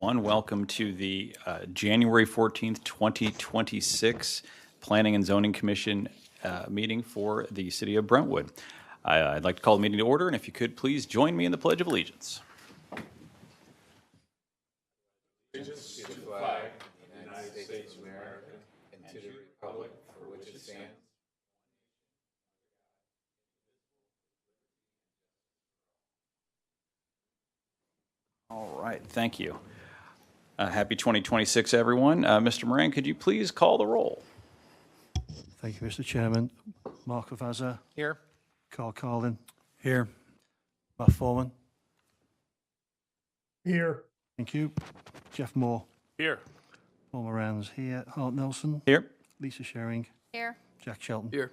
Welcome to the January 14th, 2026 Planning and Zoning Commission meeting for the City of Brentwood. I'd like to call the meeting to order, and if you could please join me in the Pledge of Allegiance. Allegiance to the flag of the United States of America and to the republic for which it stands. All right, thank you. Happy 2026, everyone. Mr. Moran, could you please call the roll? Thank you, Mr. Chairman. Mark Avaza. Here. Carl Carlin. Here. Matt Foreman. Here. Thank you. Jeff Moore. Here. Paul Moran's here. Hart Nelson. Here. Lisa Shering. Here. Jack Shelton. Here.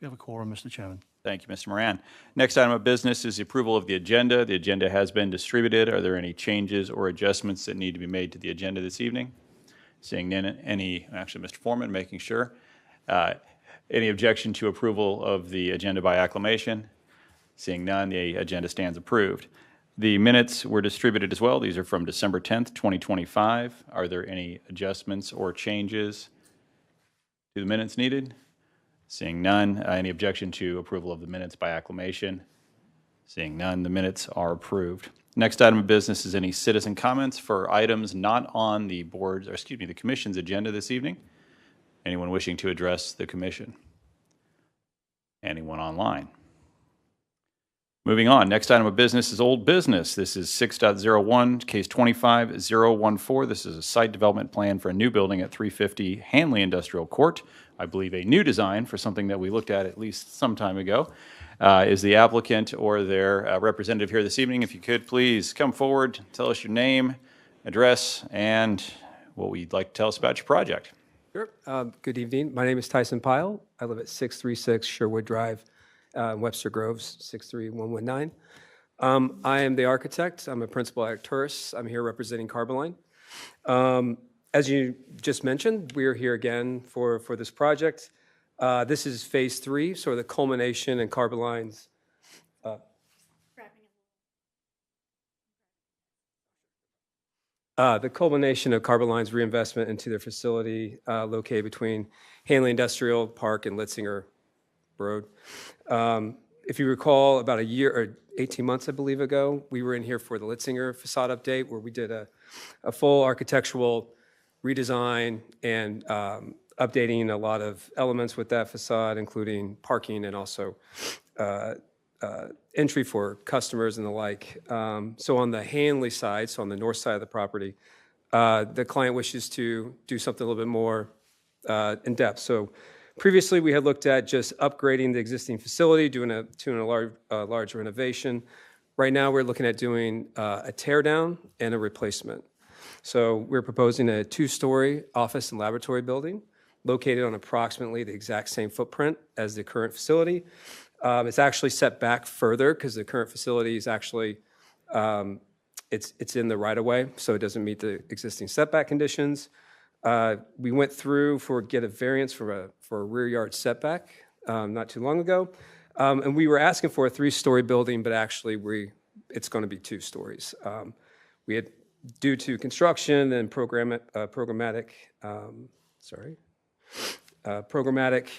We have a quorum, Mr. Chairman. Thank you, Mr. Moran. Next item of business is the approval of the agenda. The agenda has been distributed. Are there any changes or adjustments that need to be made to the agenda this evening? Seeing none, actually, Mr. Foreman, making sure. Any objection to approval of the agenda by acclamation? Seeing none, the agenda stands approved. The minutes were distributed as well. These are from December 10th, 2025. Are there any adjustments or changes to the minutes needed? Seeing none, any objection to approval of the minutes by acclamation? Seeing none, the minutes are approved. Next item of business is any citizen comments for items not on the board's, or excuse me, the commission's agenda this evening. Anyone wishing to address the commission? Anyone online? Moving on, next item of business is old business. This is 6.01, case 25014. This is a site development plan for a new building at 350 Hanley Industrial Court. I believe a new design for something that we looked at least some time ago. Is the applicant or their representative here this evening? If you could please come forward, tell us your name, address, and what you'd like to tell us about your project. Sure. Good evening. My name is Tyson Pyle. I live at 636 Sherwood Drive, Webster Groves, 63119. I am the architect. I'm a principal architect. I'm here representing Carboline. As you just mentioned, we are here again for this project. This is phase 3, sort of the culmination in Carboline's the culmination of Carboline's reinvestment into their facility located between Hanley Industrial Park and Litzinger Road. If you recall, about a year or 18 months, I believe, ago, we were in here for the Litzinger facade update where we did a full architectural redesign and updating a lot of elements with that facade, including parking and also entry for customers and the like. So on the Hanley side, so on the north side of the property, the client wishes to do something a little bit more in depth. So previously, we had looked at just upgrading the existing facility, doing a large renovation. Right now, we're looking at doing a tear down and a replacement. So we're proposing a 2-story office and laboratory building located on approximately the exact same footprint as the current facility. It's actually set back further because the current facility is actually, it's in the right-of-way, so it doesn't meet the existing setback conditions. We went through get a variance for a rear yard setback not too long ago, and we were asking for a 3-story building, but actually it's going to be 2 stories. We had, due to construction and programmatic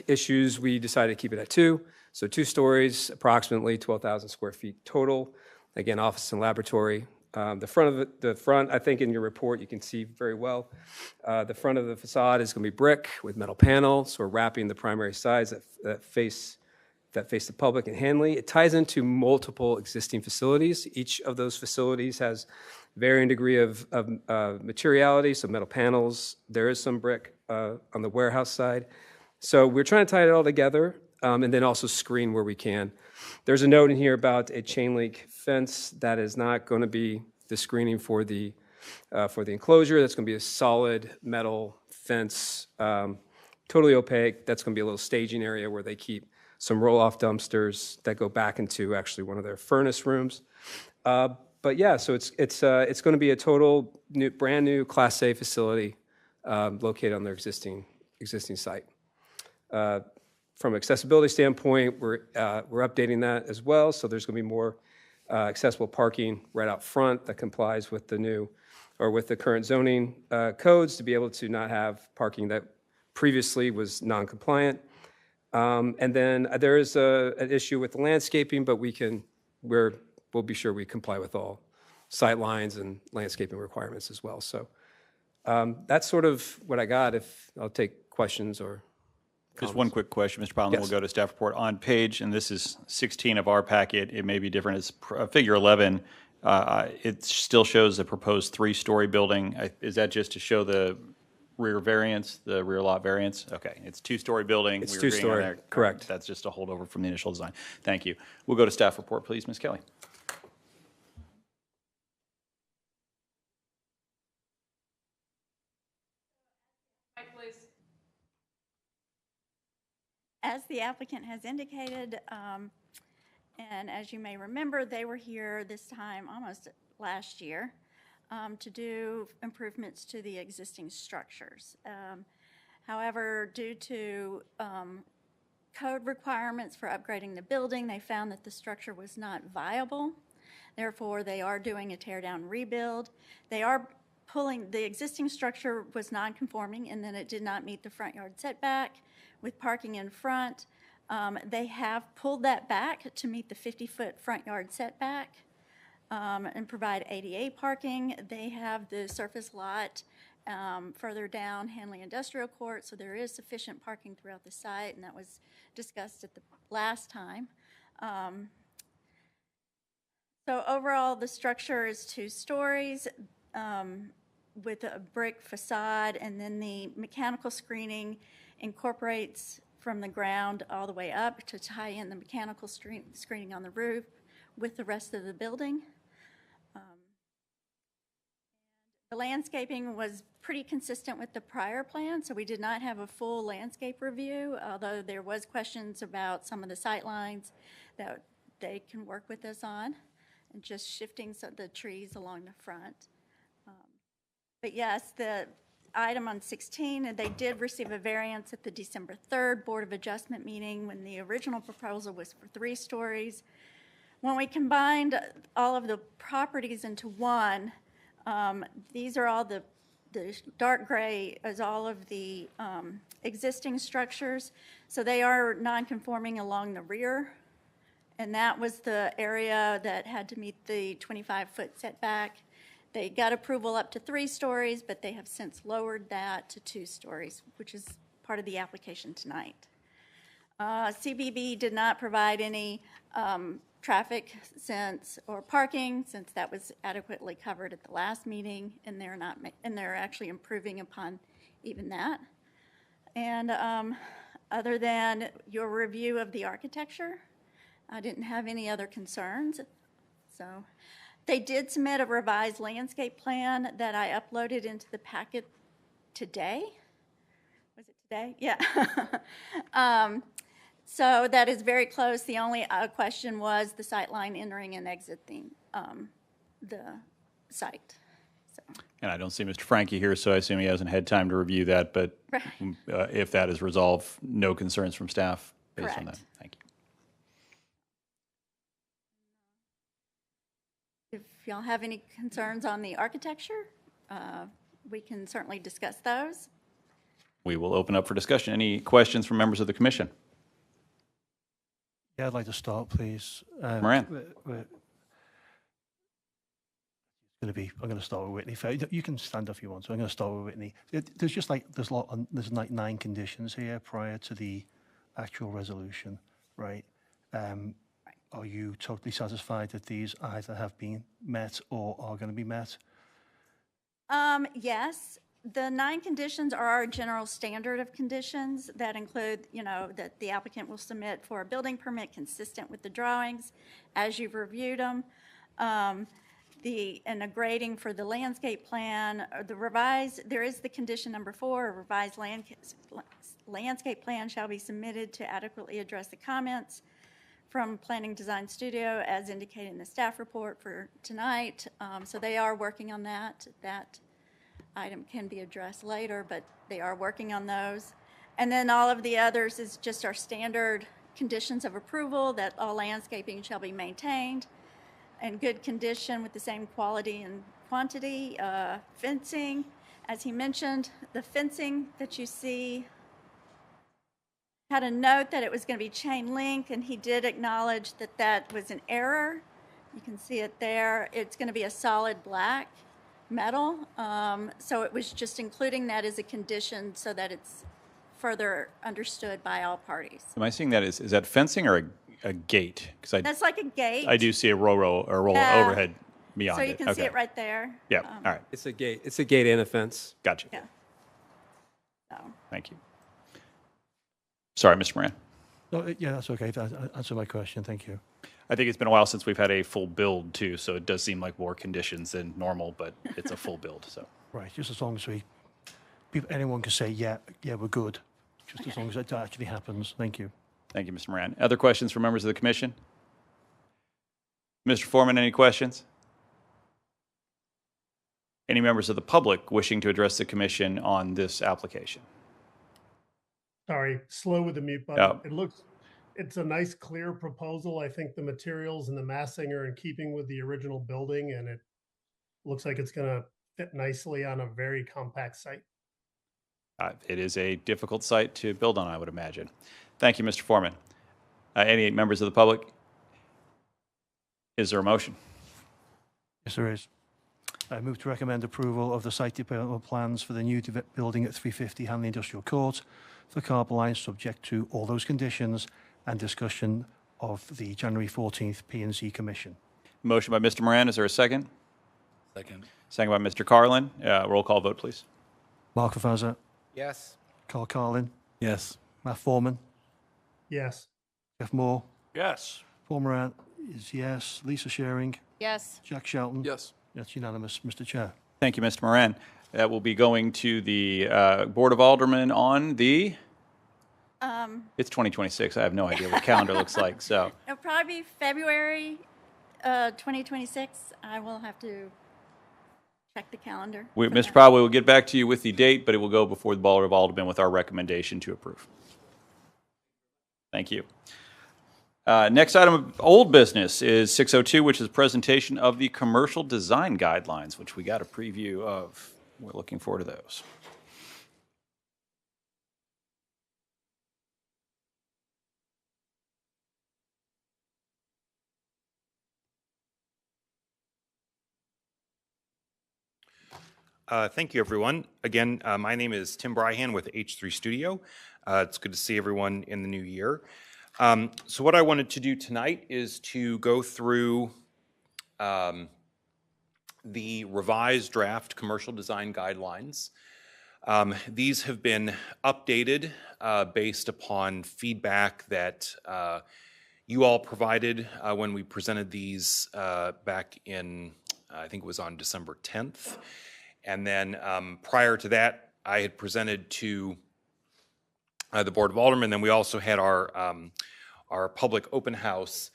issues, we decided to keep it at 2. So 2 stories, approximately 12,000 square feet total. Again, office and laboratory. The front, I think in your report you can see very well. The front of the facade is going to be brick with metal panels. So we're wrapping the primary sides that face the public in Hanley. It ties into multiple existing facilities. Each of those facilities has varying degree of materiality, so metal panels. There is some brick on the warehouse side. So we're trying to tie it all together and then also screen where we can. There's a note in here about a chain link fence. That is not going to be the screening for the enclosure. That's going to be a solid metal fence, totally opaque. That's going to be a little staging area where they keep some roll-off dumpsters that go back into actually one of their furnace rooms. But yeah, so it's going to be a total brand new Class A facility located on their existing site. From an accessibility standpoint, we're updating that as well. So there's going to be more accessible parking right out front that complies with the new or with the current zoning codes to be able to not have parking that previously was non-compliant. And then there is an issue with the landscaping, but we'll be sure we comply with all sight lines and landscaping requirements as well. So that's sort of what I got. If I'll take questions or Just one quick question, Mr. Powell, and then Yes. we'll go to staff report. On page, and this is 16 of our packet, it may be different, it's figure 11. It still shows a proposed 3-story building. Is that just to show the rear variance, the rear lot variance? Okay, it's 2-story building. It's We were agreeing on 2-story, that. correct. That's just a holdover from the initial design. Thank you. We'll go to staff report, please, Ms. Kelly. As the applicant has indicated, and as you may remember, they were here this time almost last year to do improvements to the existing structures. However, due to code requirements for upgrading the building, they found that the structure was not viable. Therefore, they are doing a tear-down rebuild. They are pulling, the existing structure was non-conforming in that it did not meet the front yard setback with parking in front. They have pulled that back to meet the 50-foot front yard setback and provide ADA parking. They have the surface lot further down Hanley Industrial Court, so there is sufficient parking throughout the site, and that was discussed at the last time. So overall, the structure is 2 stories with a brick facade, and then the mechanical screening incorporates from the ground all the way up to tie in the mechanical screening on the roof with the rest of the building. The landscaping was pretty consistent with the prior plan, so we did not have a full landscape review, although there was questions about some of the sight lines that they can work with us on, and just shifting the trees along the front. But yes, the item on 16, they did receive a variance at the December 3rd Board of Adjustment meeting when the original proposal was for 3 stories. When we combined all of the properties into one, these are all the dark gray is all of the existing structures. So they are non-conforming along the rear. And that was the area that had to meet the 25-foot setback. They got approval up to 3 stories, but they have since lowered that to 2 stories, which is part of the application tonight. CBB did not provide any traffic or parking, since that was adequately covered at the last meeting, and they're actually improving upon even that. And other than your review of the architecture, I didn't have any other concerns. So they did submit a revised landscape plan that I uploaded into the packet today. Was it today? Yeah. So that is very close. The only question was the sight line entering and exiting the site. So. And I don't see Mr. Frankie here, so I assume he hasn't had time to review that, but if that is resolved, no concerns from staff based on that. Correct. Thank you. If y'all have any concerns on the architecture, we can certainly discuss those. We will open up for discussion. Any questions from members of the commission? Yeah, I'd like to start, please. Moran. I'm going to start with Whitney. You can stand up if you want. So I'm going to start with Whitney. There's like 9 conditions here prior to the actual resolution, right? Are you totally satisfied that these either have been met or are going to be met? Yes. The 9 conditions are our general standard of conditions that include, that the applicant will submit for a building permit consistent with the drawings as you've reviewed them. And a grading for the landscape plan, there is the condition number 4, a revised landscape plan shall be submitted to adequately address the comments from Planning Design Studio as indicated in the staff report for tonight. So they are working on that. That item can be addressed later, but they are working on those. And then all of the others is just our standard conditions of approval that all landscaping shall be maintained in good condition with the same quality and quantity, fencing. As he mentioned, the fencing that you see had a note that it was going to be chain link, and he did acknowledge that that was an error. You can see it there. It's going to be a solid black metal. So it was just including that as a condition so that it's further understood by all parties. Am I seeing that is that fencing or a gate? Because That's like a gate. I do see a roll Yeah. overhead beyond So it. you can see it right there. Yeah, all right. It's a gate. It's a gate and a fence. Gotcha. Yeah. So, Thank you. Sorry, Mr. Moran. No, yeah, that's okay. That answered my question. Thank you. I think it's been a while since we've had a full build too, so it does seem like more conditions than normal, but it's a full build, so. Right, just as long as anyone can say, yeah, we're good. Just as long as it actually happens. Thank you. Thank you, Mr. Moran. Other questions from members of the commission? Mr. Foreman, any questions? Any members of the public wishing to address the commission on this application? Sorry, slow with the mute button. Oh. It's a nice, clear proposal. I think the materials and the massing are in keeping with the original building, and it looks like it's going to fit nicely on a very compact site. It is a difficult site to build on, I would imagine. Thank you, Mr. Foreman. Any members of the public? Is there a motion? Yes, there is. I move to recommend approval of the site development plans for the new building at 350 Hanley Industrial Court for carbon lines, subject to all those conditions and discussion of the January 14th P&Z Commission. Motion by Mr. Moran. Is there a second? Second. Second by Mr. Carlin. Roll call vote, please. Mark Rafaza, Yes. Carl Carlin, Yes. Matt Foreman, Yes. Jeff Moore, Yes. Paul Moran is yes, Lisa Shearing, Yes. Jack Shelton. Yes. That's unanimous, Mr. Chair. Thank you, Mr. Moran. That will be going to the Board of Aldermen on the, it's 2026. I have no idea what the calendar looks like, so. it'll probably be February 2026. I will have to check the calendar. for Mr. that. Powell, we will get back to you with the date, but it will go before the Board of Aldermen with our recommendation to approve. Thank you. Next item of old business is 602, which is a presentation of the commercial design guidelines, which we got a preview of. We're looking forward to those. Thank you, everyone. Again, my name is Tim Bryhan with H3 Studio. It's good to see everyone in the new year. So what I wanted to do tonight is to go through the revised draft commercial design guidelines. These have been updated based upon feedback that you all provided when we presented these back in, I think it was on December 10th. And then prior to that, I had presented to the Board of Aldermen. Then we also had our public open house.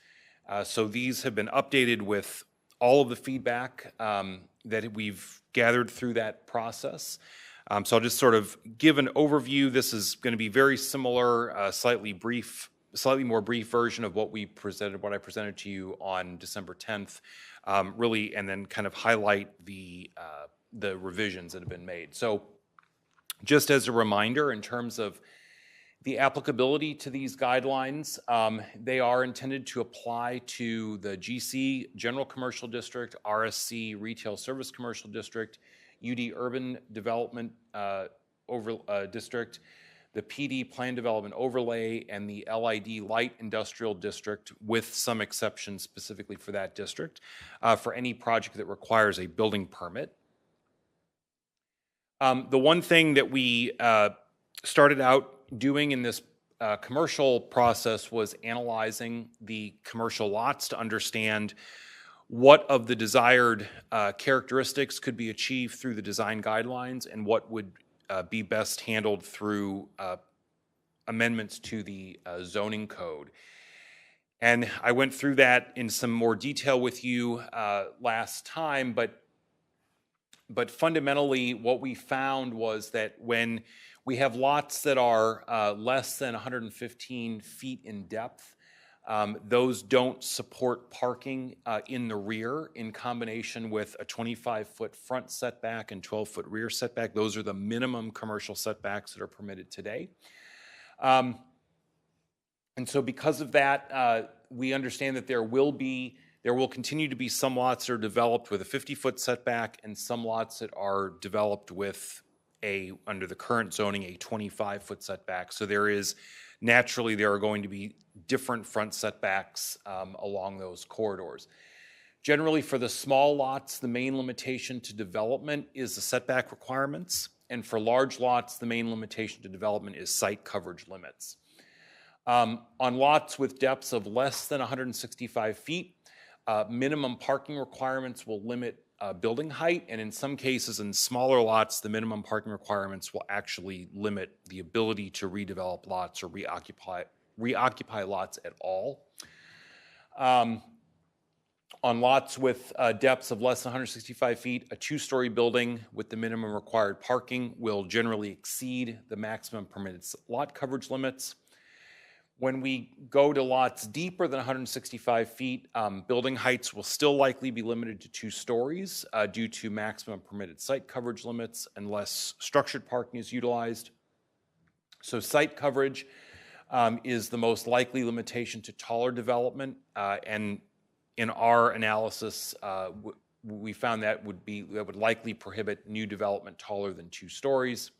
So these have been updated with all of the feedback that we've gathered through that process. So I'll just sort of give an overview. This is going to be very similar, slightly more brief version of what I presented to you on December 10th, really, and then kind of highlight the revisions that have been made. So just as a reminder, in terms of the applicability to these guidelines, they are intended to apply to the GC General Commercial District, RSC Retail Service Commercial District, UD Urban Development District, the PD Plan Development Overlay, and the LID Light Industrial District, with some exceptions specifically for that district, for any project that requires a building permit. The one thing that we started out doing in this commercial process was analyzing the commercial lots to understand what of the desired characteristics could be achieved through the design guidelines and what would be best handled through amendments to the zoning code. And I went through that in some more detail with you last time, but fundamentally what we found was that when we have lots that are less than 115 feet in depth, Those don't support parking in the rear in combination with a 25-foot front setback and 12-foot rear setback. Those are the minimum commercial setbacks that are permitted today. And so because of that, we understand that there will continue to be some lots that are developed with a 50-foot setback and some lots that are developed with under the current zoning, a 25-foot setback. So there are going to be different front setbacks along those corridors. Generally, for the small lots, the main limitation to development is the setback requirements. And for large lots, the main limitation to development is site coverage limits. On lots with depths of less than 165 feet, minimum parking requirements will limit building height, and in some cases, in smaller lots, the minimum parking requirements will actually limit the ability to redevelop lots or reoccupy lots at all. On lots with depths of less than 165 feet, a two-story building with the minimum required parking will generally exceed the maximum permitted lot coverage limits. When we go to lots deeper than 165 feet, building heights will still likely be limited to 2 stories due to maximum permitted site coverage limits unless structured parking is utilized. So site coverage is the most likely limitation to taller development, and in our analysis, we found that would likely prohibit new development taller than 2 stories.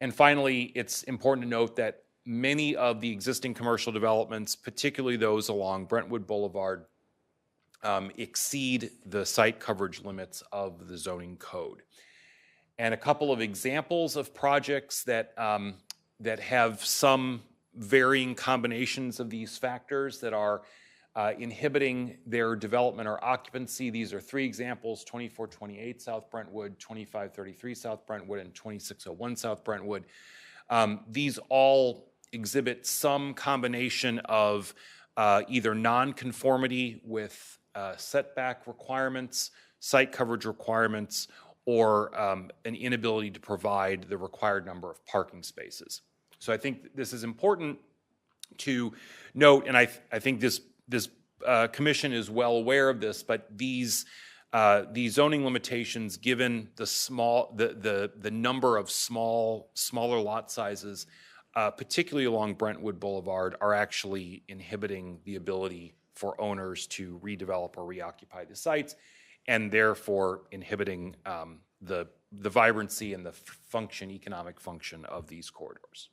And finally, it's important to note that many of the existing commercial developments, particularly those along Brentwood Boulevard, exceed the site coverage limits of the zoning code. And a couple of examples of projects that have some varying combinations of these factors that are inhibiting their development or occupancy. These are 3 examples: 2428 South Brentwood, 2533 South Brentwood, and 2601 South Brentwood. These all exhibit some combination of either nonconformity with setback requirements, site coverage requirements, or an inability to provide the required number of parking spaces. So I think this is important to note, and I think this commission is well aware of this, but these zoning limitations, given the number of smaller lot sizes, particularly along Brentwood Boulevard, are actually inhibiting the ability for owners to redevelop or reoccupy the sites, and therefore inhibiting the vibrancy and the economic function of these corridors.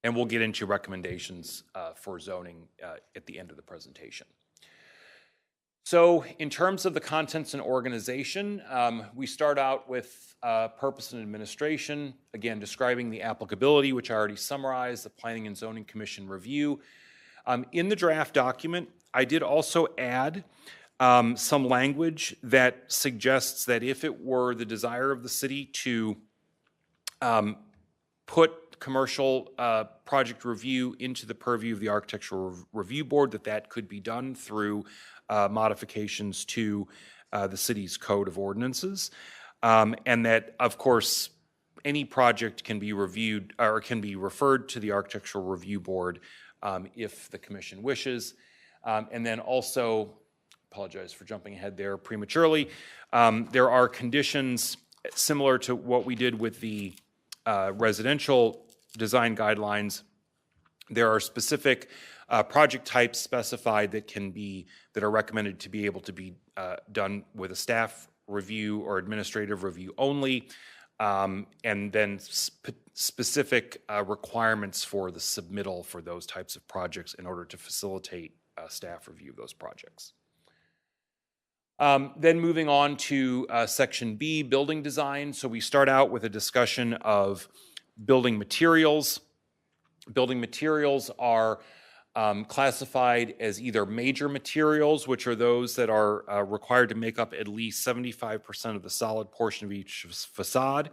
And we'll get into recommendations for zoning at the end of the presentation. So in terms of the contents and organization, we start out with purpose and administration, again, describing the applicability, which I already summarized, the Planning and Zoning Commission review. In the draft document, I did also add some language that suggests that if it were the desire of the city to put commercial project review into the purview of the Architectural Review Board, that could be done through modifications to the city's code of ordinances, and that, of course, any project can be reviewed or can be referred to the Architectural Review Board if the commission wishes. And then also, apologize for jumping ahead there prematurely, there are conditions similar to what we did with the residential design guidelines. There are specific project types specified that are recommended to be able to be done with a staff review or administrative review only, and then specific requirements for the submittal for those types of projects in order to facilitate staff review of those projects. Then moving on to Section B, building design. So we start out with a discussion of building materials. Building materials are classified as either major materials, which are those that are required to make up at least 75% of the solid portion of each facade,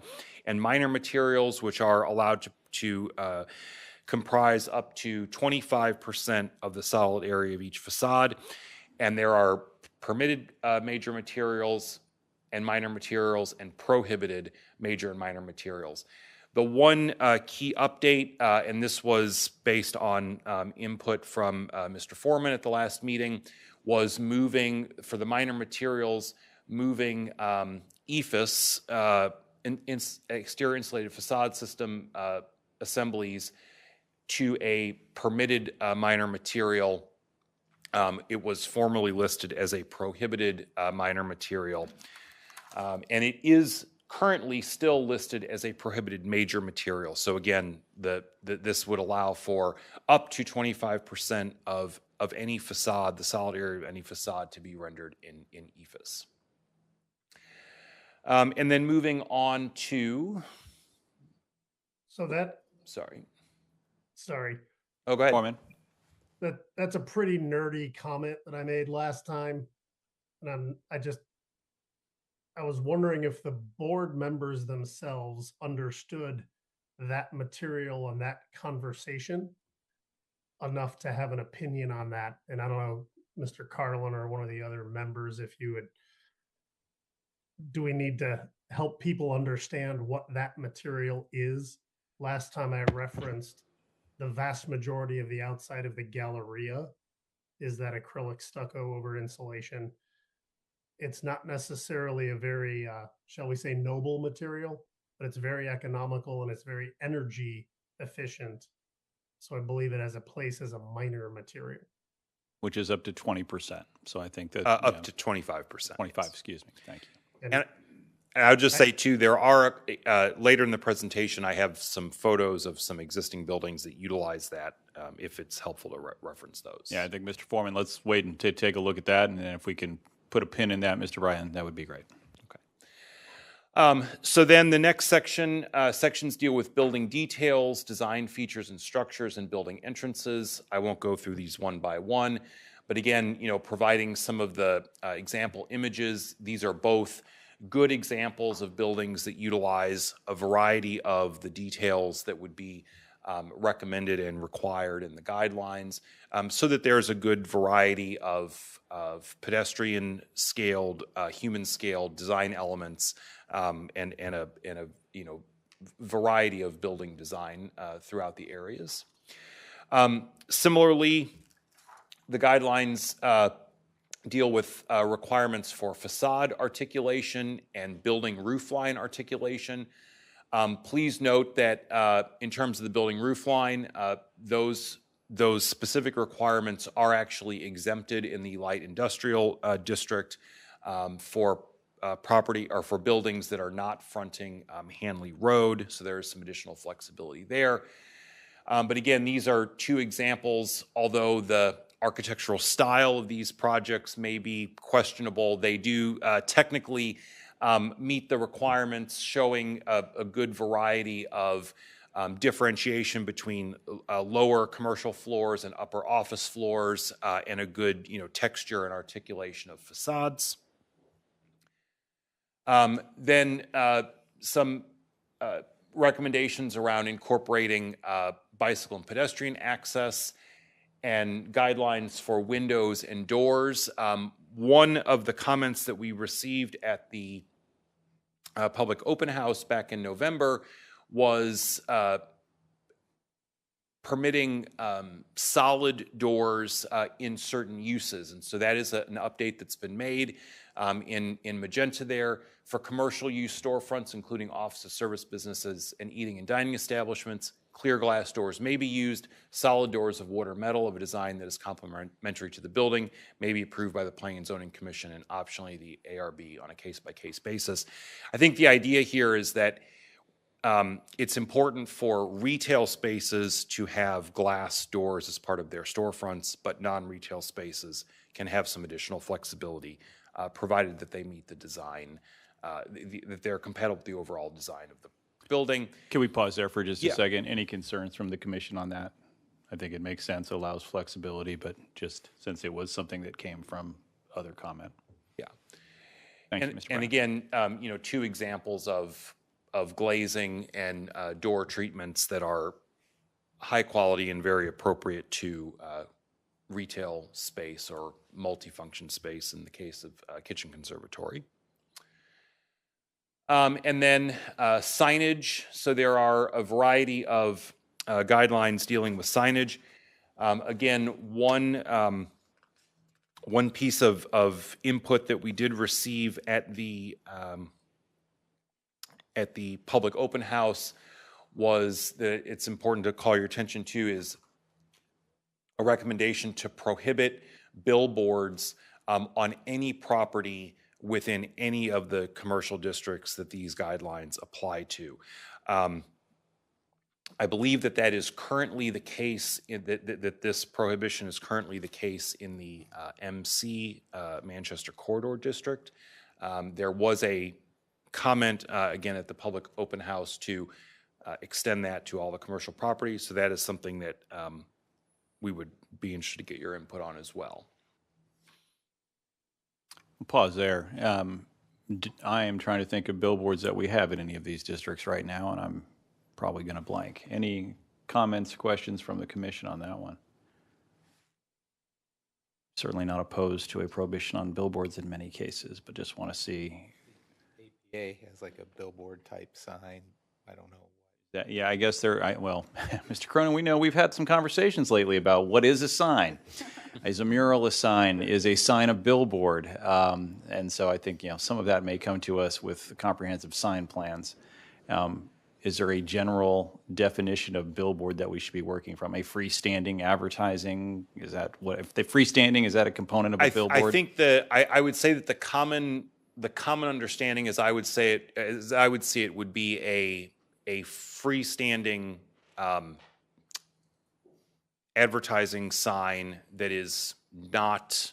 and minor materials, which are allowed to comprise up to 25% of the solid area of each facade. And there are permitted major materials and minor materials and prohibited major and minor materials. The one key update, and this was based on input from Mr. Foreman at the last meeting, was moving, for the minor materials, moving EFIS, exterior insulated facade system assemblies, to a permitted minor material. It was formerly listed as a prohibited minor material, and it is currently still listed as a prohibited major material. So again, this would allow for up to 25% of any facade, the solid area of any facade, to be rendered in EFIS. And then moving on to, So sorry. Oh, go ahead. Foreman? That's a pretty nerdy comment that I made last time. And I was wondering if the board members themselves understood that material and that conversation enough to have an opinion on that. And I don't know, Mr. Carlin or one of the other members, if you would, do we need to help people understand what that material is? Last time I referenced the vast majority of the outside of the Galleria is that acrylic stucco over insulation. It's not necessarily a very, shall we say, noble material, but it's very economical and it's very energy efficient. So I believe it has a place as a minor material. Which is up to 20%. So I think that. Up to 25%. 25, excuse me. Thank you. And I would just say, too, there are, later in the presentation, I have some photos of some existing buildings that utilize that, if it's helpful to reference those. Yeah, I think, Mr. Foreman, let's wait and take a look at that, and then if we can put a pin in that, Mr. Bryan, that would be great. So then the next sections deal with building details, design features and structures, and building entrances. I won't go through these one by one, but again, providing some of the example images. These are both good examples of buildings that utilize a variety of the details that would be recommended and required in the guidelines, so that there's a good variety of pedestrian scaled, human scaled design elements, and a variety of building design throughout the areas. Similarly, the guidelines deal with requirements for facade articulation and building roofline articulation. Please note that in terms of the building roofline, those specific requirements are actually exempted in the light industrial district for property or for buildings that are not fronting Hanley Road. So there is some additional flexibility there. But again, these are two examples. Although the architectural style of these projects may be questionable, they do technically meet the requirements, showing a good variety of differentiation between lower commercial floors and upper office floors, and a good texture and articulation of facades. Then some recommendations around incorporating bicycle and pedestrian access and guidelines for windows and doors. One of the comments that we received at the public open house back in November was permitting solid doors in certain uses. And so that is an update that's been made in magenta there. For commercial use storefronts, including offices, service businesses, and eating and dining establishments, clear glass doors may be used. Solid doors of wood or metal of a design that is complementary to the building may be approved by the Planning and Zoning Commission and optionally the ARB on a case-by-case basis. I think the idea here is that it's important for retail spaces to have glass doors as part of their storefronts, but non-retail spaces can have some additional flexibility, provided that they meet the design, that they're compatible with the overall design of the building. Can we pause there for just a Yeah. second? Any concerns from the commission on that? I think it makes sense, allows flexibility, but just since it was something that came from other comment. Yeah. Thank you, And, Mr. and Brown. again, two examples of glazing and door treatments that are high quality and very appropriate to retail space or multifunction space in the case of kitchen conservatory. And then signage. So there are a variety of guidelines dealing with signage. Again, one piece of input that we did receive at the public open house was that it's important to call your attention to is a recommendation to prohibit billboards on any property within any of the commercial districts that these guidelines apply to. I believe that that is currently the case, that this prohibition is currently the case in the MC Manchester Corridor District. There was a comment, again, at the public open house to extend that to all the commercial properties. So that is something that we would be interested to get your input on as well. Pause there. I am trying to think of billboards that we have in any of these districts right now, and I'm probably going to blank. Any comments, questions from the commission on that one? Certainly not opposed to a prohibition on billboards in many cases, but just want to see. APA has like a billboard type sign. I don't know. That, yeah, I guess well, Mr. Cronin, we know we've had some conversations lately about what is a sign. Is a mural a sign? Is a sign a billboard? And so I think, some of that may come to us with comprehensive sign plans. Is there a general definition of billboard that we should be working from? A freestanding advertising? Is that what? If the freestanding, is that a component of a billboard? I think I would say that the common understanding, as I would see it, would be a freestanding advertising sign that is not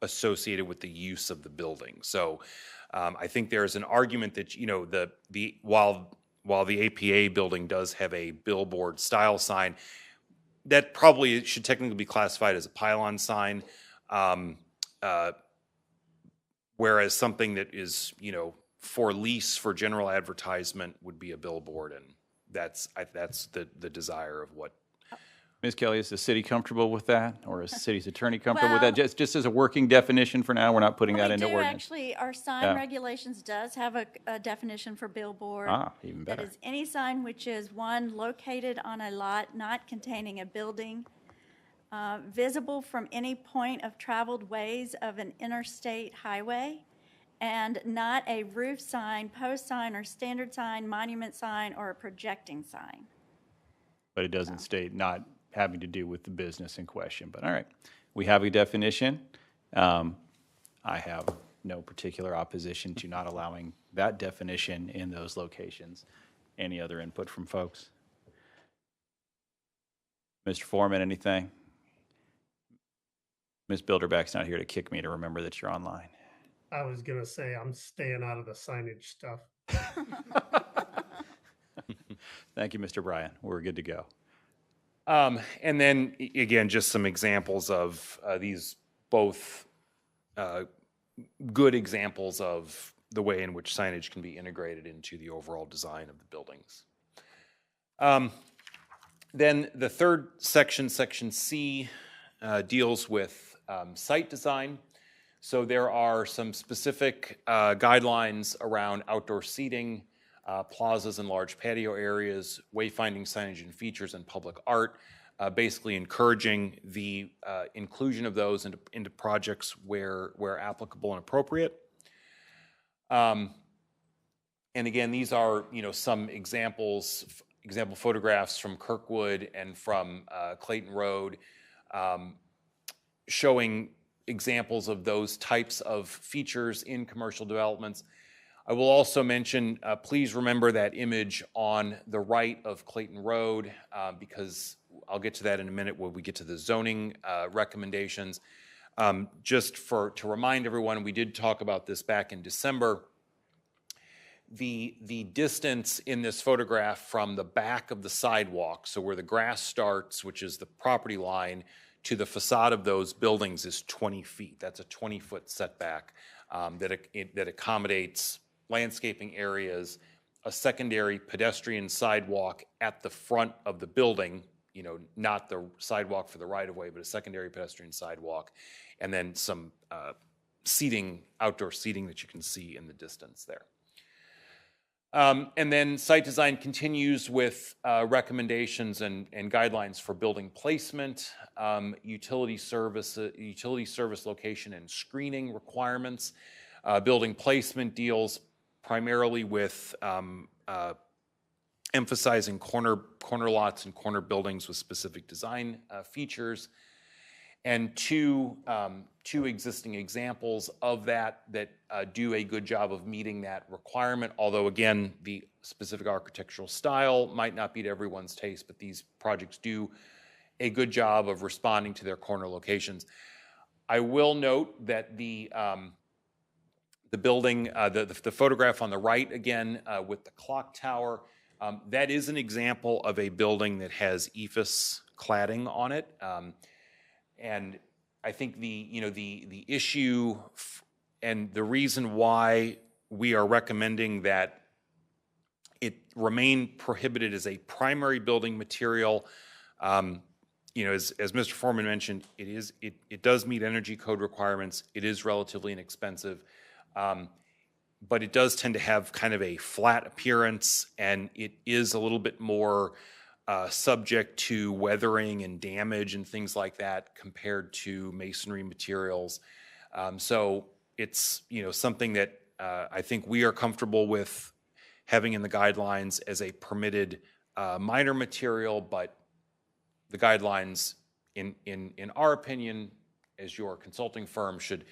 associated with the use of the building. So I think there's an argument that while the APA building does have a billboard style sign, that probably should technically be classified as a pylon sign, whereas something that is for lease for general advertisement would be a billboard, and that's the desire of what. Ms. Kelly, is the city comfortable with that, or is the city's attorney comfortable with that? Just as a working definition for now, we're not putting that into ordinance. Actually, our sign regulations does have a definition for billboard. Even better. That is any sign which is, one, located on a lot not containing a building, visible from any point of traveled ways of an interstate highway, and not a roof sign, post sign, or standard sign, monument sign, or a projecting sign. But it doesn't state not having to do with the business in question. But all right, we have a definition. I have no particular opposition to not allowing that definition in those locations. Any other input from folks? Mr. Foreman, anything? Ms. Bilderback's not here to kick me to remember that you're online. I was going to say I'm staying out of the signage stuff. Thank you, Mr. Bryan. We're good to go. And then, again, just some examples of these both good examples of the way in which signage can be integrated into the overall design of the buildings. Then the third section, Section C, deals with site design. So there are some specific guidelines around outdoor seating, plazas and large patio areas, wayfinding signage and features, and public art, basically encouraging the inclusion of those into projects where applicable and appropriate. And again, these are some example photographs from Kirkwood and from Clayton Road, showing examples of those types of features in commercial developments. I will also mention, please remember that image on the right of Clayton Road, because I'll get to that in a minute when we get to the zoning recommendations. Just to remind everyone, we did talk about this back in December. The distance in this photograph from the back of the sidewalk, so where the grass starts, which is the property line, to the facade of those buildings is 20 feet. That's a 20-foot setback that accommodates landscaping areas, a secondary pedestrian sidewalk at the front of the building, not the sidewalk for the right-of-way, but a secondary pedestrian sidewalk, and then some seating, outdoor seating that you can see in the distance there. And then site design continues with recommendations and guidelines for building placement, utility service location and screening requirements. Building placement deals primarily with emphasizing corner lots and corner buildings with specific design features. And two existing examples of that do a good job of meeting that requirement, although again, the specific architectural style might not be to everyone's taste, but these projects do a good job of responding to their corner locations. I will note that the building, the photograph on the right, again, with the clock tower, that is an example of a building that has EIFS cladding on it. And I think the issue and the reason why we are recommending that it remain prohibited as a primary building material, as Mr. Foreman mentioned, it does meet energy code requirements. It is relatively inexpensive, but it does tend to have kind of a flat appearance, and it is a little bit more subject to weathering and damage and things like that compared to masonry materials. So it's something that I think we are comfortable with having in the guidelines as a permitted minor material, but the guidelines, in our opinion, as your consulting firm, should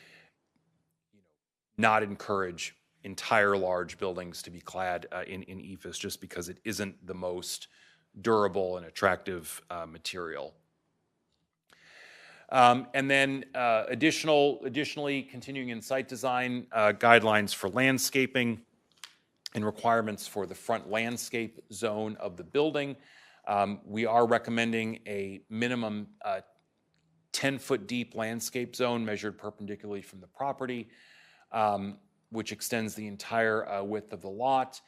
not encourage entire large buildings to be clad in EIFS just because it isn't the most durable and attractive material. And then additionally, continuing in site design, guidelines for landscaping and requirements for the front landscape zone of the building. We are recommending a minimum 10-foot deep landscape zone measured perpendicularly from the property, which extends the entire width of the lot.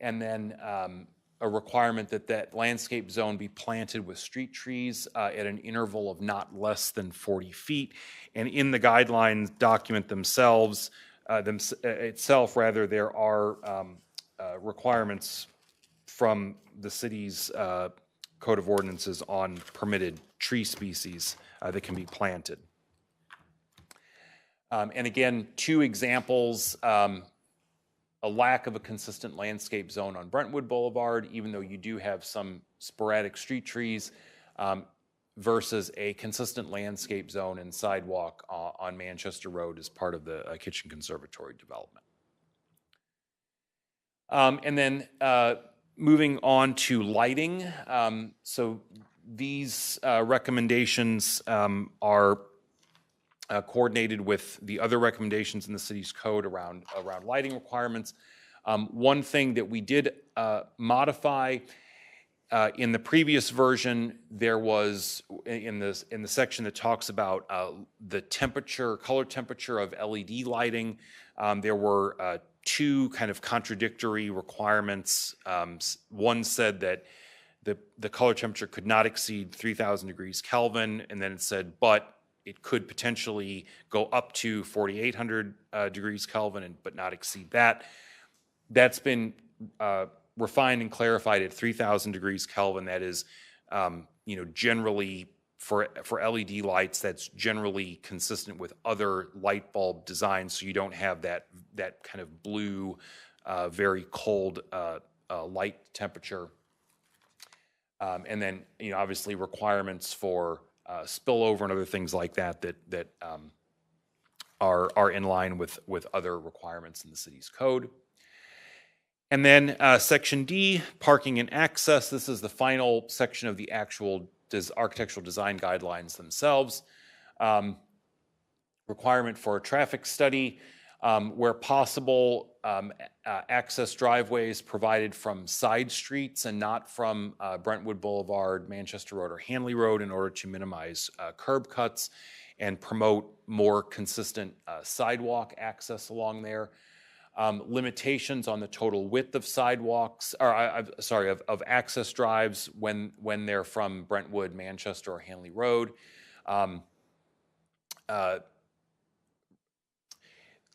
And then a requirement that landscape zone be planted with street trees at an interval of not less than 40 feet. And in the guidelines document themselves, there are requirements from the city's code of ordinances on permitted tree species that can be planted. And again, two examples, a lack of a consistent landscape zone on Brentwood Boulevard, even though you do have some sporadic street trees, versus a consistent landscape zone and sidewalk on Manchester Road as part of the Kitchen Conservatory development. And then moving on to lighting. So these recommendations are coordinated with the other recommendations in the city's code around lighting requirements. One thing that we did modify in the previous version, there was in the section that talks about the color temperature of LED lighting. There were two kind of contradictory requirements. One said that the color temperature could not exceed 3,000 degrees Kelvin, and then it said, but it could potentially go up to 4,800 degrees Kelvin, but not exceed that. That's been refined and clarified at 3,000 degrees Kelvin. That is, generally for LED lights, that's generally consistent with other light bulb designs, so you don't have that kind of blue, very cold light temperature. And then, obviously requirements for spillover and other things like that are in line with other requirements in the city's code. And then Section D, parking and access. This is the final section of the actual architectural design guidelines themselves. Requirement for a traffic study. Where possible, access driveways provided from side streets and not from Brentwood Boulevard, Manchester Road, or Hanley Road in order to minimize curb cuts and promote more consistent sidewalk access along there. Limitations on the total width of sidewalks, of access drives when they're from Brentwood, Manchester, or Hanley Road.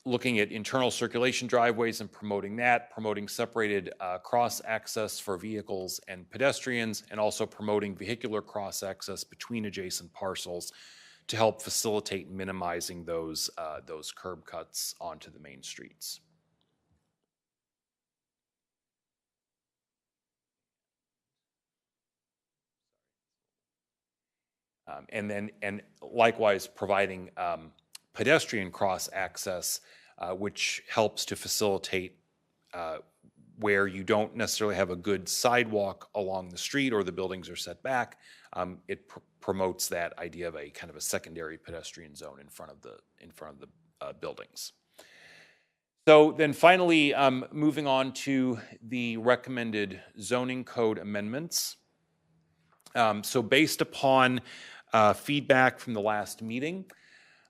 looking at internal circulation driveways and promoting that, promoting separated cross-access for vehicles and pedestrians, and also promoting vehicular cross-access between adjacent parcels to help facilitate minimizing those curb cuts onto the main streets. And likewise providing pedestrian cross-access, which helps to facilitate where you don't necessarily have a good sidewalk along the street or the buildings are set back. It promotes that idea of a kind of a secondary pedestrian zone in front of the buildings. So then finally, moving on to the recommended zoning code amendments. So based upon feedback from the last meeting,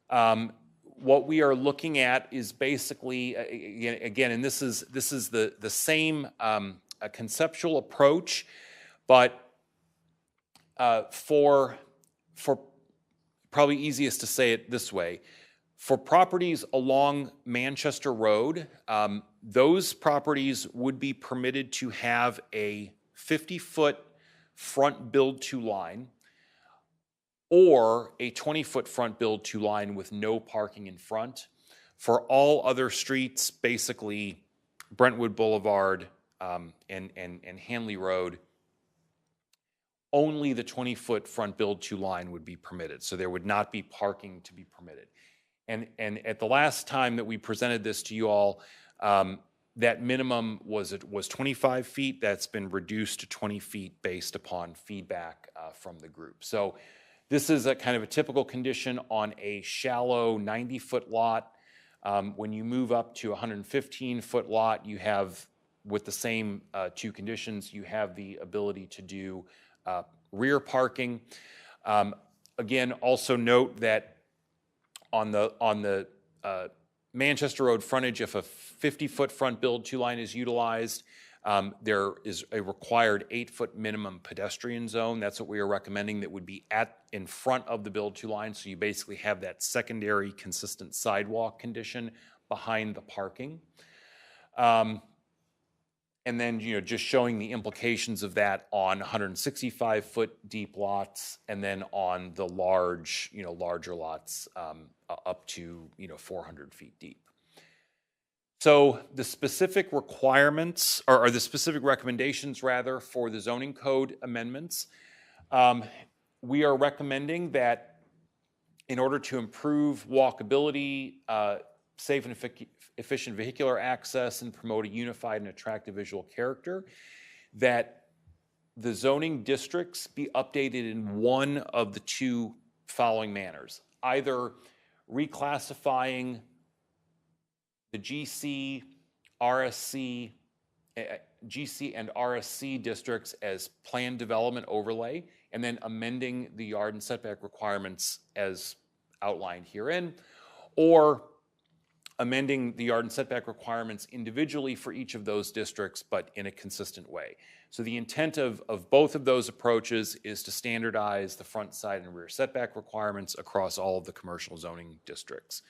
what we are looking at is basically, again, and this is the same conceptual approach, but for probably easiest to say it this way, for properties along Manchester Road, those properties would be permitted to have a 50-foot front build-to line or a 20-foot front build-to line with no parking in front. For all other streets, basically Brentwood Boulevard and Hanley Road, only the 20-foot front build-to line would be permitted. So there would not be parking to be permitted. And at the last time that we presented this to you all, that minimum was 25 feet. That's been reduced to 20 feet based upon feedback from the group. So this is a kind of a typical condition on a shallow 90-foot lot. When you move up to a 115-foot lot, you have, with the same two conditions, you have the ability to do rear parking. Again, also note that on the Manchester Road frontage, if a 50-foot front build-to line is utilized, there is a required 8-foot minimum pedestrian zone. That's what we are recommending, that would be in front of the build-to line. So you basically have that secondary consistent sidewalk condition behind the parking. And then, just showing the implications of that on 165-foot deep lots, and then on the larger lots up to 400 feet deep. So the specific requirements, or the specific recommendations rather, for the zoning code amendments, we are recommending that in order to improve walkability, safe and efficient vehicular access, and promote a unified and attractive visual character, that the zoning districts be updated in one of the two following manners. Either reclassifying the GC and RSC districts as planned development overlay, and then amending the yard and setback requirements as outlined herein, or amending the yard and setback requirements individually for each of those districts, but in a consistent way. So the intent of both of those approaches is to standardize the front, side, and rear setback requirements across all of the commercial zoning districts.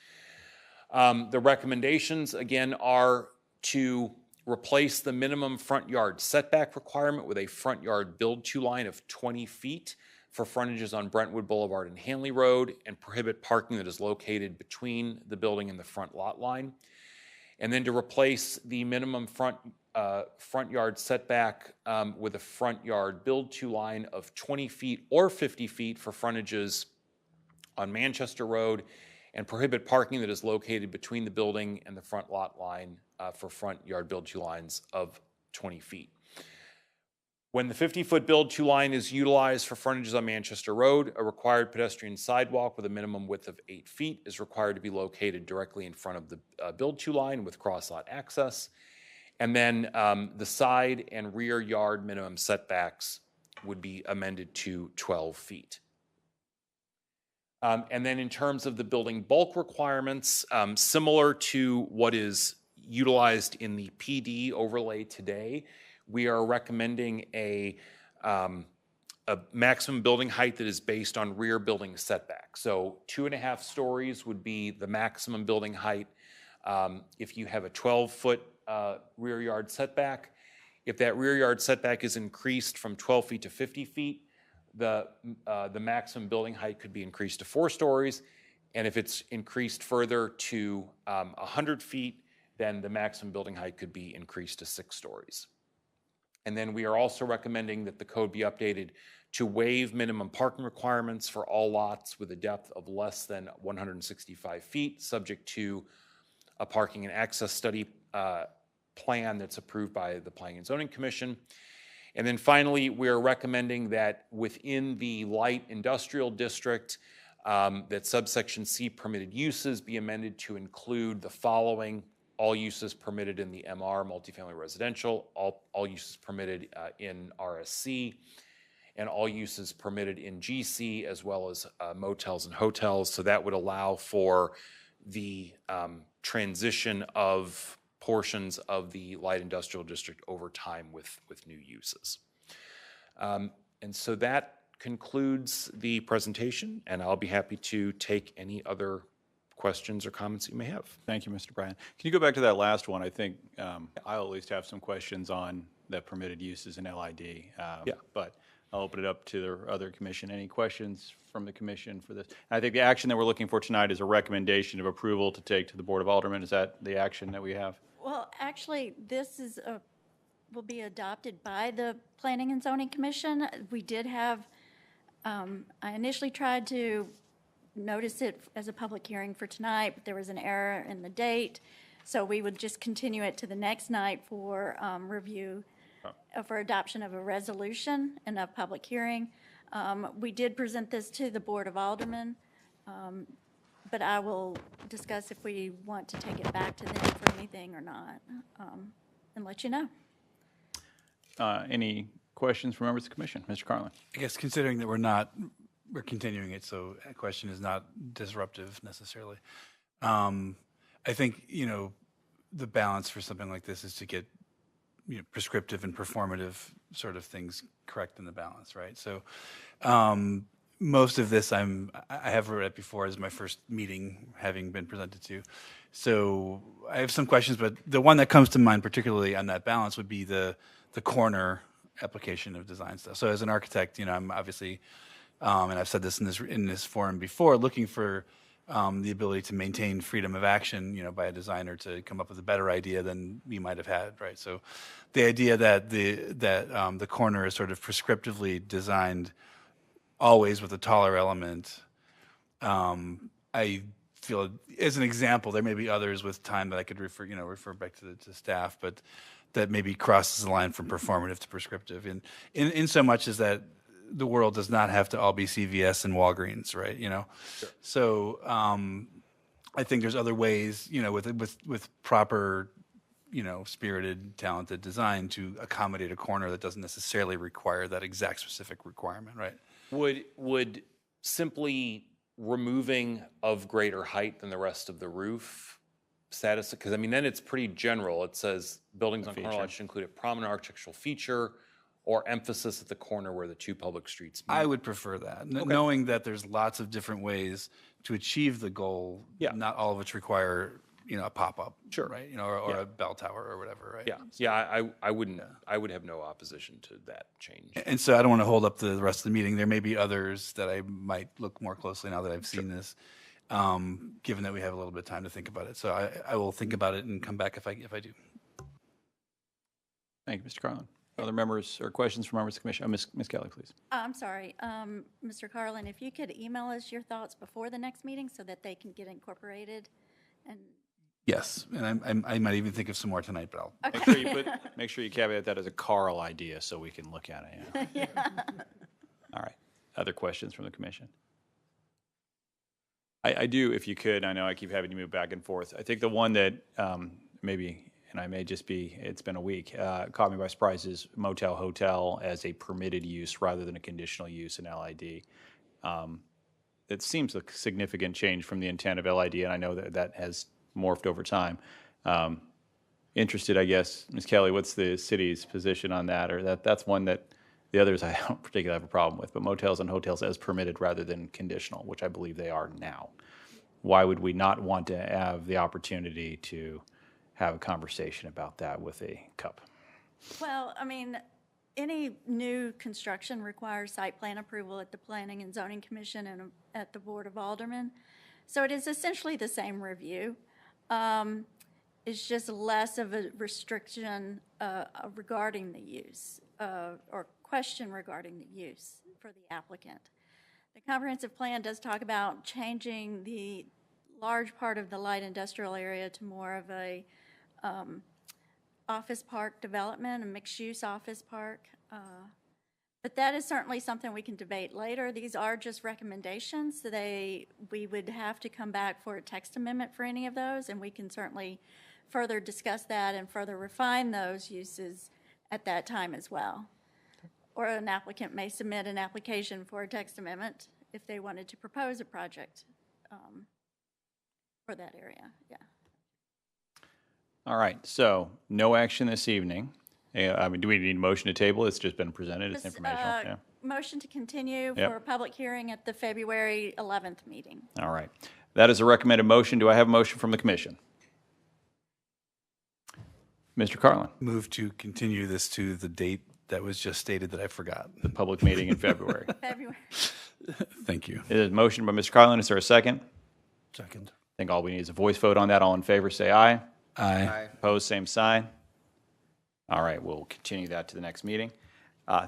The recommendations, again, are to replace the minimum front yard setback requirement with a front yard build-to line of 20 feet for frontages on Brentwood Boulevard and Hanley Road, and prohibit parking that is located between the building and the front lot line. And then to replace the minimum front yard setback with a front yard build-to line of 20 feet or 50 feet for frontages on Manchester Road, and prohibit parking that is located between the building and the front lot line for front yard build-to lines of 20 feet. When the 50-foot build-to line is utilized for frontages on Manchester Road, a required pedestrian sidewalk with a minimum width of 8 feet is required to be located directly in front of the build-to line with cross-lot access. And then the side and rear yard minimum setbacks would be amended to 12 feet. And then in terms of the building bulk requirements, similar to what is utilized in the PD overlay today, we are recommending a maximum building height that is based on rear building setback. So 2.5 stories would be the maximum building height If you have a 12-foot rear yard setback, if that rear yard setback is increased from 12 feet to 50 feet, the maximum building height could be increased to 4 stories. And if it's increased further to 100 feet, then the maximum building height could be increased to 6 stories. And then we are also recommending that the code be updated to waive minimum parking requirements for all lots with a depth of less than 165 feet, subject to a parking and access study plan that's approved by the Planning and Zoning Commission. And then finally, we're recommending that within the light industrial district, that subsection C permitted uses be amended to include the following: all uses permitted in the MR, multifamily residential, all uses permitted in RSC, and all uses permitted in GC, as well as motels and hotels. So that would allow for the transition of portions of the light industrial district over time with new uses. And so that concludes the presentation, and I'll be happy to take any other questions or comments you may have. Thank you, Mr. Bryan. Can you go back to that last one? I think I'll at least have some questions on the permitted uses in LID. Yeah. But I'll open it up to the other commission. Any questions from the commission for this? I think the action that we're looking for tonight is a recommendation of approval to take to the Board of Aldermen. Is that the action that we have? Well, actually, this is will be adopted by the Planning and Zoning Commission. We did have, I initially tried to notice it as a public hearing for tonight, but there was an error in the date. So we would just continue it to the next night for review, for adoption of a resolution and a public hearing. We did present this to the Board of Aldermen, but I will discuss if we want to take it back to them for anything or not, and let you know. Any questions from members of the commission? Mr. Carlin. I guess considering that we're continuing it, so a question is not disruptive necessarily. I think, the balance for something like this is to get, prescriptive and performative sort of things correct in the balance, right? So most of this I have read it before as my first meeting having been presented to. So I have some questions, but the one that comes to mind particularly on that balance would be the corner application of design stuff. So as an architect, I'm obviously, and I've said this in this forum before, looking for the ability to maintain freedom of action, by a designer to come up with a better idea than we might have had, right? So the idea that the corner is sort of prescriptively designed, always with a taller element, I feel, as an example, there may be others with time that I could refer back to staff, but that maybe crosses the line from performative to prescriptive, in so much as that the world does not have to all be CVS and Walgreens, right? Sure. So I think there's other ways, with proper, spirited, talented design to accommodate a corner that doesn't necessarily require that exact specific requirement, right? Would simply removing of greater height than the rest of the roof satisfy? Because then it's pretty general. It says buildings on corner lots should include a prominent architectural feature or emphasis at the corner where the two public streets meet. I would prefer that, knowing that there's lots of different ways to achieve the goal. Yeah. Not all of which require, a pop-up, Sure. right? Or a bell tower or whatever, right? Yeah. I wouldn't. I would have no opposition to that change. And so I don't want to hold up the rest of the meeting. There may be others that I might look more closely now that I've seen this, given that we have a little bit of time to think about it. So I will think about it and come back if I do. Thank you, Mr. Carlin. Other members or questions from members of the commission? Ms. Kelly, please. I'm sorry, Mr. Carlin, if you could email us your thoughts before the next meeting so that they can get incorporated and. Yes, and I might even think of some more tonight, but I'll. Okay. Make sure you caveat that as a Carl idea so we can look at it. Yeah. All right. Other questions from the commission? I do, if you could. I know I keep having to move back and forth. I think the one that maybe, and I may just be, it's been a week, caught me by surprise is motel hotel as a permitted use rather than a conditional use in LID. It seems a significant change from the intent of LID, and I know that has morphed over time. Interested, I guess, Ms. Kelly, what's the city's position on that? Or that's one that the others I don't particularly have a problem with, but motels and hotels as permitted rather than conditional, which I believe they are now. why would we not want to have the opportunity to have a conversation about that with a cup? Well, I mean, any new construction requires site plan approval at the Planning and Zoning Commission and at the Board of Aldermen. So it is essentially the same review. It's just less of a restriction regarding the use or question regarding the use for the applicant. The comprehensive plan does talk about changing the large part of the light industrial area to more of a office park development, a mixed-use office park. But that is certainly something we can debate later. These are just recommendations. We would have to come back for a text amendment for any of those, and we can certainly further discuss that and further refine those uses at that time as well. Or an applicant may submit an application for a text amendment if they wanted to propose a project for that area, yeah. All right, so no action this evening. I mean, do we need a motion to table? It's just been presented, it's Just, informational, yeah. Motion to continue Yep. for a public hearing at the February 11th meeting. All right. That is a recommended motion. Do I have a motion from the commission? Mr. Carlin, Move to continue this to the date that was just stated that I forgot. the public meeting in February. February. Thank you. It is a motion by Mr. Carlin. Is there a second? Second. I think all we need is a voice vote on that. All in favor, say aye. Aye. Opposed, same sign. All right, we'll continue that to the next meeting.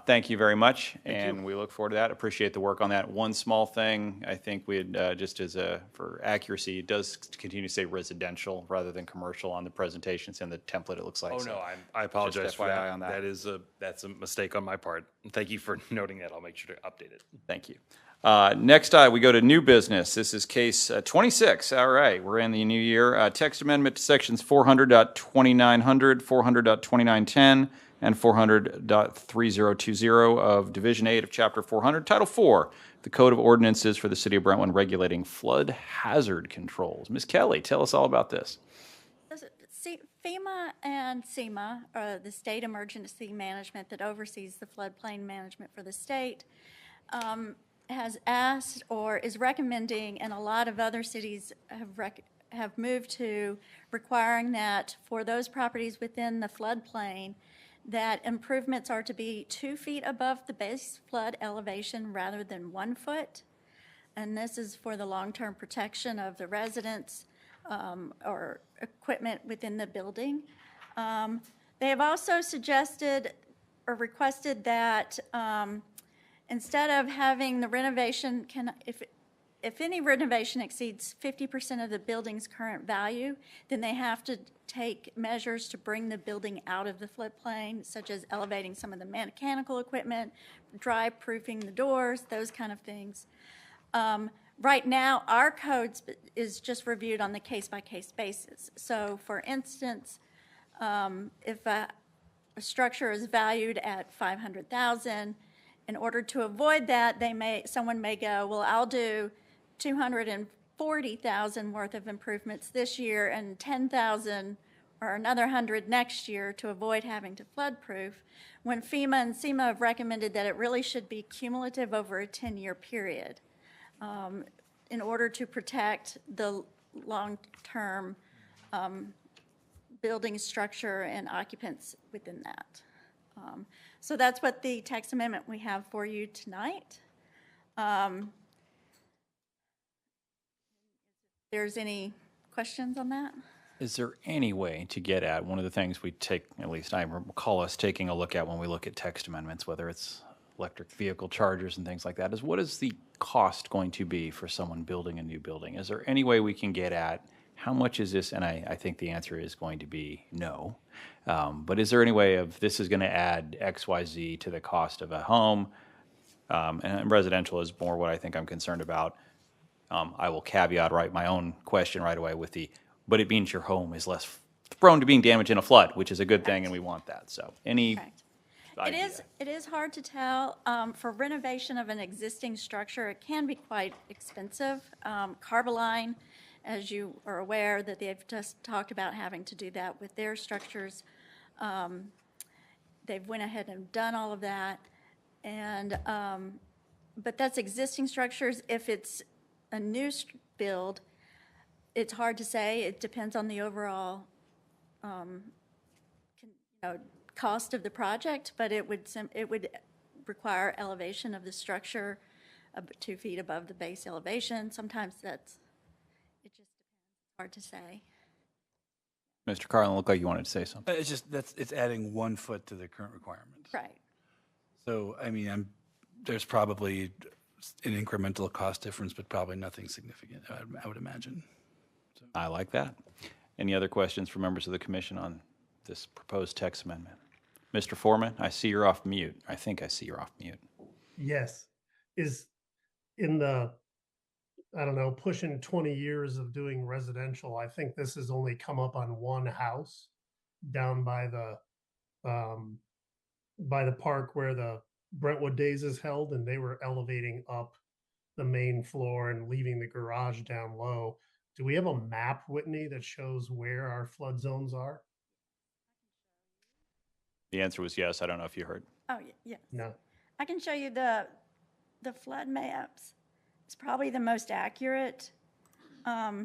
Thank you very much, and we look forward to that. Appreciate the work on that. One small thing, I think we'd, just as for accuracy, it does continue to say residential rather than commercial on the presentations and the template, it looks like. Oh, So no, I apologize for FYI that. on that. That's a mistake on my part. Thank you for noting that. I'll make sure to update it. Thank you. Next, we go to new business. This is case 26. All right, we're in the new year. Text amendment to sections 400.2900, 400.2910, and 400.3020 of Division 8 of Chapter 400, Title 4, the Code of Ordinances for the City of Brentwood regulating flood hazard controls. Ms. Kelly, tell us all about this. FEMA and SEMA, the State Emergency Management that oversees the floodplain management for the state, has asked or is recommending, and a lot of other cities have moved to, requiring that for those properties within the floodplain, that improvements are to be 2 feet above the base flood elevation rather than 1 foot. And this is for the long-term protection of the residents or equipment within the building. They have also suggested or requested that instead of having the renovation, if any renovation exceeds 50% of the building's current value, then they have to take measures to bring the building out of the floodplain, such as elevating some of the mechanical equipment, dry proofing the doors, those kind of things. Right now, our code is just reviewed on the case-by-case basis. So, for instance, if a structure is valued at $500,000, in order to avoid that, someone may go, well, I'll do $240,000 worth of improvements this year and $10,000 or another 100 next year to avoid having to flood-proof, when FEMA and SEMA have recommended that it really should be cumulative over a 10-year period in order to protect the long-term building structure and occupants within that. So that's what the text amendment we have for you tonight. There's any questions on that? Is there any way to get at one of the things we take, at least I recall us taking a look at when we look at text amendments, whether it's electric vehicle chargers and things like that, is what is the cost going to be for someone building a new building? Is there any way we can get at how much is this? And I think the answer is going to be no. But is there any way of this is going to add X, Y, Z to the cost of a home? And residential is more what I think I'm concerned about. I will caveat my own question right away with but it means your home is less prone to being damaged in a flood, which is a good thing, and we want that. So any Correct. idea? It is hard to tell. For renovation of an existing structure, it can be quite expensive. Carboline, as you are aware, that they've just talked about having to do that with their structures. They've went ahead and done all of that. And, but that's existing structures. If it's a new build, it's hard to say. It depends on the overall, cost of the project, but it would require elevation of the structure 2 feet above the base elevation. Sometimes it just depends. Hard to say. Mr. Carlin, looked like you wanted to say something. It's just, it's adding 1 foot to the current requirements. Right. So, I mean, there's probably an incremental cost difference, but probably nothing significant, I would imagine. I like that. Any other questions from members of the commission on this proposed text amendment? Mr. Foreman, I see you're off mute. I think I see you're off mute. Yes. Is in the, I don't know, pushing 20 years of doing residential, I think this has only come up on one house down by the park where the Brentwood Days is held, and they were elevating up the main floor and leaving the garage down low. Do we have a map, Whitney, that shows where our flood zones are? The answer was yes. I don't know if you heard. Oh, yes. No. I can show you the flood maps. It's probably the most accurate. My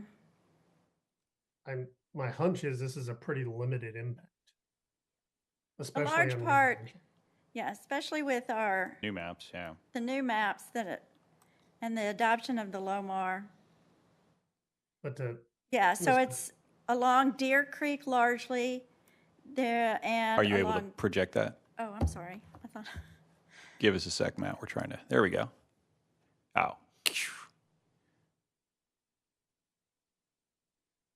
hunch is this is a pretty limited impact. A Especially large on part, residential. yeah, especially with New maps, yeah. the new maps and the adoption of the LOMAR. But the Yeah, so Yes. it's along Deer Creek largely there and Are you able to along, project that? oh, I'm sorry. I thought, Give us a sec, Matt. We're trying to, there we go. Oh.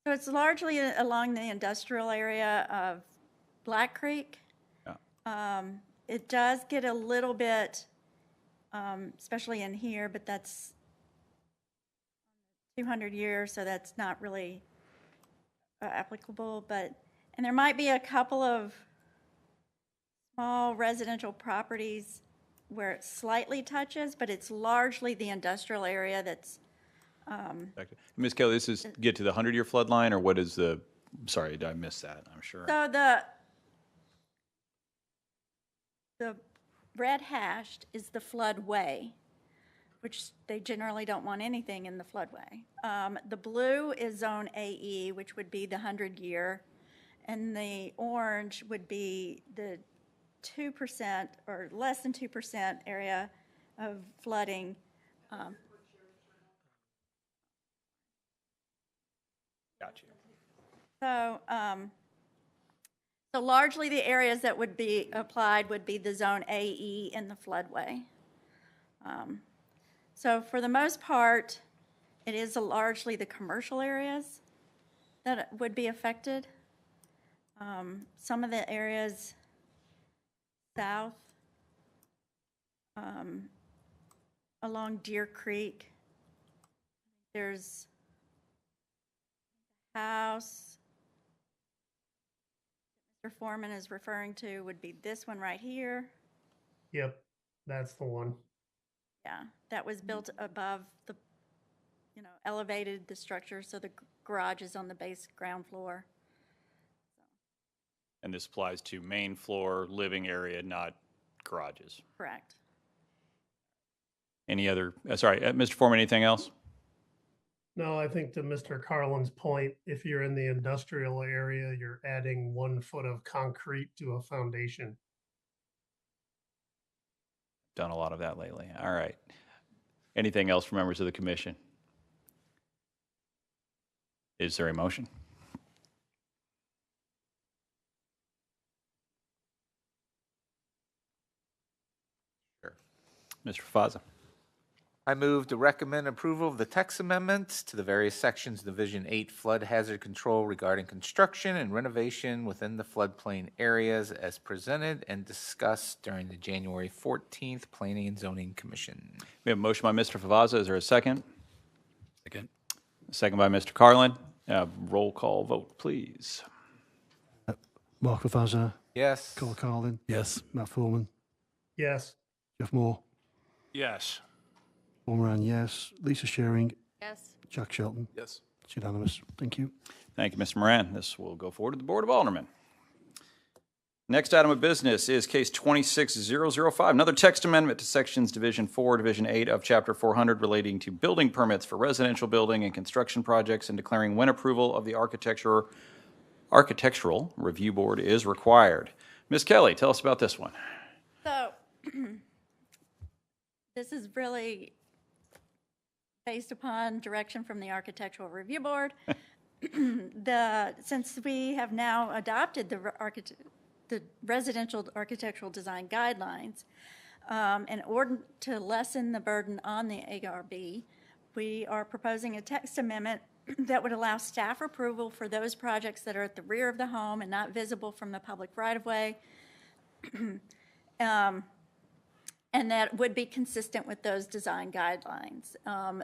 so it's largely along the industrial area of Black Creek. Yeah. It does get a little bit, especially in here, but that's 200 years, so that's not really applicable. And there might be a couple of small residential properties where it slightly touches, but it's largely the industrial area that's, Ms. Kelly, this is get to the 100-year flood line, or what is the, sorry, did I miss that? I'm sure. so the red hashed is the floodway, which they generally don't want anything in the floodway. The blue is zone AE, which would be the 100-year, and the orange would be the 2% or less than 2% area of flooding. Got you. So largely the areas that would be applied would be the zone AE and the floodway. So for the most part, it is largely the commercial areas that would be affected. Some of the areas south along Deer Creek, there's a house Mr. Foreman is referring to would be this one right here. Yep, that's the one. Yeah, that was built above the, elevated the structure, so the garage is on the base ground floor. And this applies to main floor, living area, not garages. Correct. Any other, sorry, Mr. Foreman, anything else? No, I think to Mr. Carlin's point, if you're in the industrial area, you're adding 1 foot of concrete to a foundation. Done a lot of that lately. All right. Anything else from members of the commission? Is there a motion? Sure. Mr. Faza. I move to recommend approval of the text amendments to the various sections of Division 8 flood hazard control regarding construction and renovation within the floodplain areas as presented and discussed during the January 14th Planning and Zoning Commission. We have a motion by Mr. Favazza. Is there a second? Second. Second by Mr. Carlin. Roll call vote, please. Mark Favazza, Yes. Carl Carlin, Yes. Matt Foreman, Yes, Jeff Moore, Yes. Paul Moran, yes. Lisa Shearing, Yes. Jack Shelton. Yes. It's unanimous. Thank you. Thank you, Mr. Moran. This will go forward to the Board of Aldermen. Next item of business is case 26005, another text amendment to sections Division 4, Division 8 of Chapter 400 relating to building permits for residential building and construction projects and declaring when approval of the architectural review board is required. Ms. Kelly, tell us about this one. So this is really based upon direction from the Architectural Review Board. Since we have now adopted the residential architectural design guidelines, in order to lessen the burden on the ARB, we are proposing a text amendment that would allow staff approval for those projects that are at the rear of the home and not visible from the public right-of-way. And that would be consistent with those design guidelines.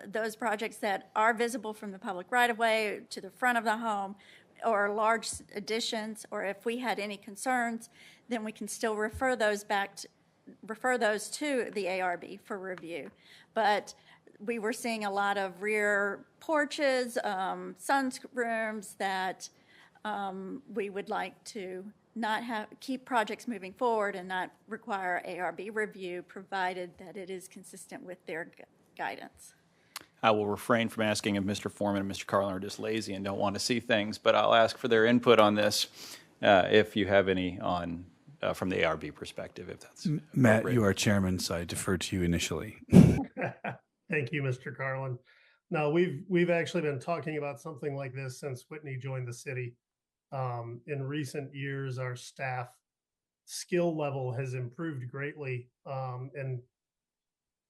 Those projects that are visible from the public right-of-way to the front of the home, or large additions, or if we had any concerns, then we can still refer those to the ARB for review. But we were seeing a lot of rear porches, sunrooms that we would like to not keep projects moving forward and not require ARB review, provided that it is consistent with their guidance. I will refrain from asking if Mr. Foreman and Mr. Carlin are just lazy and don't want to see things, but I'll ask for their input on this if you have any on from the ARB perspective, if that's Matt, appropriate. you are chairman, so I defer to you initially. Thank you, Mr. Carlin. No, we've actually been talking about something like this since Whitney joined the city. In recent years, our staff skill level has improved greatly, and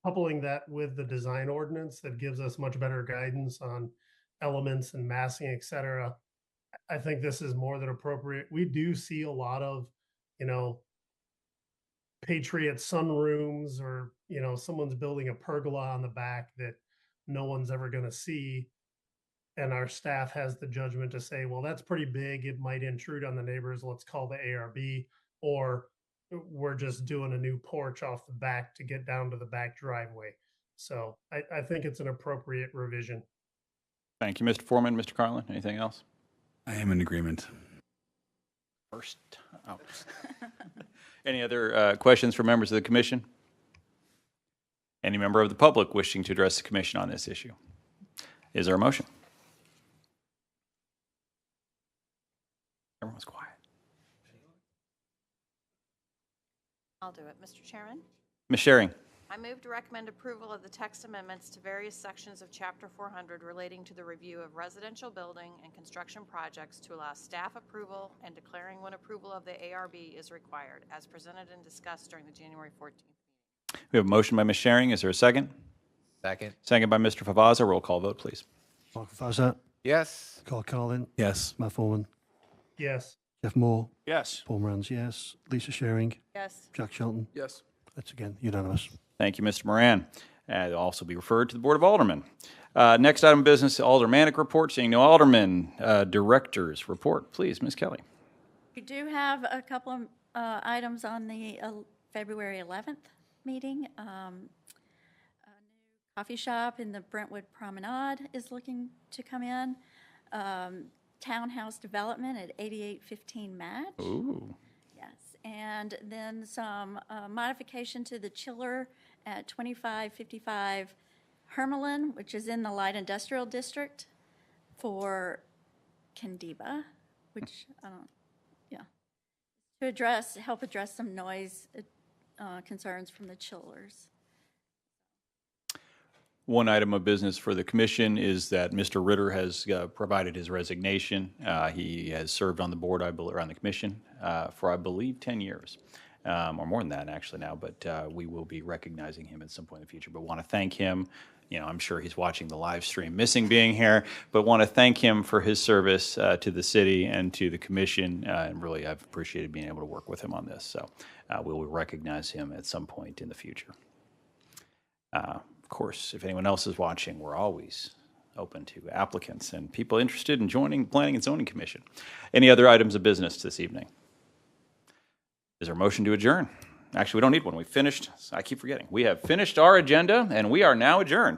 coupling that with the design ordinance that gives us much better guidance on elements and massing, et cetera, I think this is more than appropriate. We do see a lot of, Patriot sunrooms, or, someone's building a pergola on the back that no one's ever going to see. And our staff has the judgment to say, well, that's pretty big. It might intrude on the neighbors. Let's call the ARB. Or we're just doing a new porch off the back to get down to the back driveway. So I think it's an appropriate revision. Thank you, Mr. Foreman. Mr. Carlin, anything else? I am in agreement. First. Oh. Any other questions from members of the commission? Any member of the public wishing to address the commission on this issue? Is there a motion? Everyone's quiet. I'll do it. Mr. Chairman, Ms. Schering. I move to recommend approval of the text amendments to various sections of Chapter 400 relating to the review of residential building and construction projects to allow staff approval and declaring when approval of the ARB is required, as presented and discussed during the January 14th meeting. We have a motion by Ms. Schering. Is there a second? Second. Second by Mr. Favazza. Roll call vote, please. Mark Favazza, Yes. Carl Carlin, Yes. Matt Foreman, Yes. Jeff Moore, Yes. Paul Moran's yes, Lisa Sharing, Yes. Jack Shelton. Yes. That's again unanimous. Thank you, Mr. Moran. It'll also be referred to the Board of Aldermen. Next item of business, Aldermanic report. Seeing no aldermen, directors report. Please, Ms. Kelly. We do have a couple of items on the February 11th meeting. A new coffee shop in the Brentwood Promenade is looking to come in. Townhouse development at 8815 Match. Ooh. Yes, and then some modification to the chiller at 2555 Hermelin, which is in the light industrial district, for Candiba, which to help address some noise concerns from the chillers. One item of business for the commission is that Mr. Ritter has provided his resignation. He has served on the board, or on the commission, for I believe 10 years, or more than that actually now, but we will be recognizing him at some point in the future. But want to thank him. I'm sure he's watching the live stream, missing being here, but want to thank him for his service to the city and to the commission, and really I've appreciated being able to work with him on this. So we will recognize him at some point in the future. Of course, if anyone else is watching, we're always open to applicants and people interested in joining the Planning and Zoning Commission. Any other items of business this evening? Is there a motion to adjourn? Actually, we don't need one. We finished. I keep forgetting. We have finished our agenda, and we are now adjourned.